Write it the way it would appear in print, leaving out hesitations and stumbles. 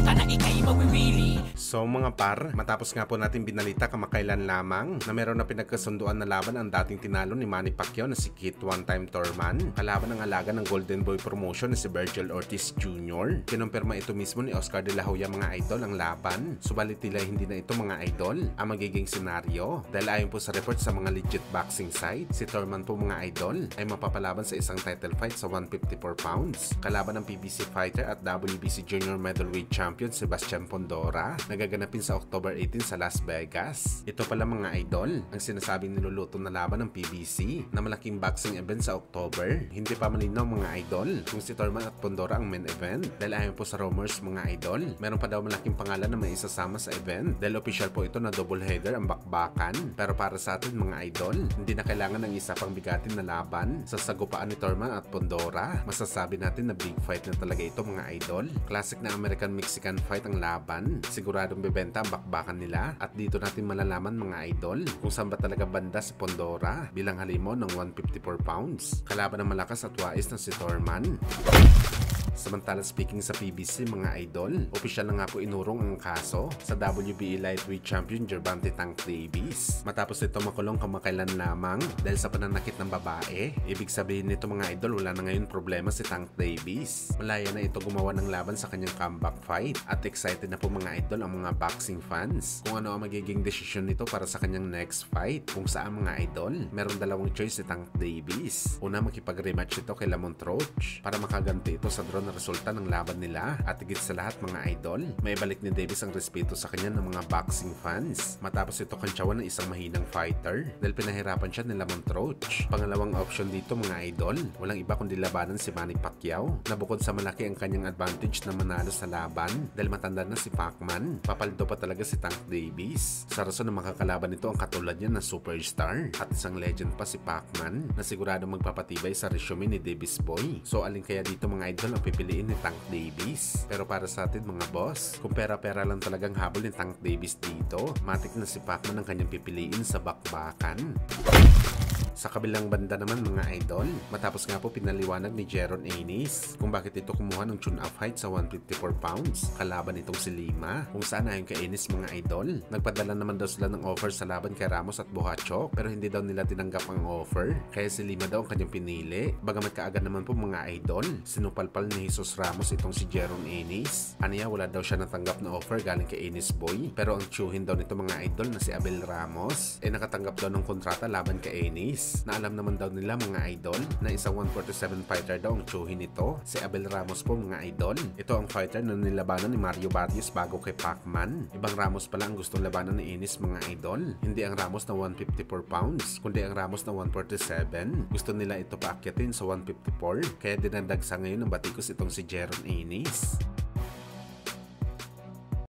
ka na ikay mawiwili. So mga par, matapos nga po natin binalita kamakailan lamang na meron na pinagkasunduan na laban ang dating tinalo ni Manny Pacquiao na si Kit one-time Thurman kalaban ng alaga ng Golden Boy Promotion na si Virgil Ortiz Jr. Kinumpirma ito mismo ni Oscar De La Hoya mga idol ang laban, subalit tila hindi na ito mga idol ang magiging senaryo dahil ayon po sa report sa mga legit boxing site, si Thurman po mga idol ay mapapalaban sa isang title fight sa 154 pounds kalaban ng PBC fighter at WBC Junior Middleweight Champion Sebastian Pondora na gaganapin sa October 18 sa Las Vegas. Ito pala mga idol ang sinasabing niluluto na laban ng PBC na malaking boxing event sa October. Hindi pa malinaw mga idol kung si Thurman at Pondora ang main event dahil ayon po sa rumors mga idol, meron pa daw malaking pangalan na may isasama sa event dahil official po ito na double header ang bakbakan. Pero para sa atin mga idol, hindi na kailangan ng isa pang bigatin na laban sa sagupaan ni Thurman at Pondora. Masasabi natin na big fight na talaga ito mga idol. Classic na American-Mexican fight ang laban. Siguradong bebenta ang bakbakan nila at dito natin malalaman mga idol kung saan ba talaga banda si Pondora bilang halimon ng 154 pounds kalaban ng malakas at wais na si Thurman. Samantala speaking sa PBC mga idol, opisyal na nga po inurong ang kaso sa WBA Lightweight Champion Gervonta Tank Davis. Matapos ito makulong kamakailan lamang dahil sa pananakit ng babae. Ibig sabihin nito mga idol, wala na ngayon problema si Tank Davis. Malaya na ito gumawa ng laban sa kanyang comeback fight at excited na po mga idol ang mga boxing fans kung ano ang magiging desisyon nito para sa kanyang next fight. Kung saan mga idol, meron dalawang choice si Tank Davis. Una, makipag-rematch ito kay Lamont Roach para makaganti ito sa draw na resulta ng laban nila at higit sa lahat mga idol, may balik ni Davis ang respeto sa kanya ng mga boxing fans matapos ito kantsawan ng isang mahinang fighter dahil pinahirapan siya ni Lamont Roach. Pangalawang option dito mga idol, walang iba kundi labanan si Manny Pacquiao na bukod sa malaki ang kanyang advantage na manalo sa laban dahil matanda na si Pacman, papaldo pa talaga si Tank Davis sa rason na makakalaban nito ang katulad niya na superstar at isang legend pa si Pacman na sigurado magpapatibay sa resume ni Davis Boy. So alin kaya dito mga idol ang pipiliin ni Tank Davis? Pero para sa atin mga boss, kung pera-pera lang talagang habol ni Tank Davis dito, matik na si Pacman ang kanyang pipiliin sa bakbakan. Sa kabilang banda naman mga idol, matapos nga po pinaliwanag ni Jeron Ennis kung bakit ito kumuha ng tune-up fight sa 154 pounds kalaban itong si Lima, kung saan ayon kay Ennis mga idol, nagpadala naman daw sila ng offer sa laban kay Ramos at Bohachok pero hindi daw nila tinanggap ang offer kaya si Lima daw ang kanyang pinili. Bagamat kaagad naman po mga idol, sinupalpal ni Jesus Ramos itong si Jeron Ennis. Aniya wala daw siya natanggap na offer galing kay Ennis Boy pero ang tsuhin daw nito mga idol na si Abel Ramos nakatanggap daw ng kontrata laban kay Ennis na alam naman daw nila mga idol na isang 147 fighter daw ang tsuhin nito. Si Abel Ramos po mga idol, ito ang fighter na nilabanan ni Mario Barrios bago kay Pacman. Ibang Ramos pala ang gustong labanan ni Ennis mga idol, hindi ang Ramos na 154 pounds kundi ang Ramos na 147. Gusto nila ito paakyatin sa 154 kaya dinadagsa ngayon ng batikos itong si Jeron Ennis.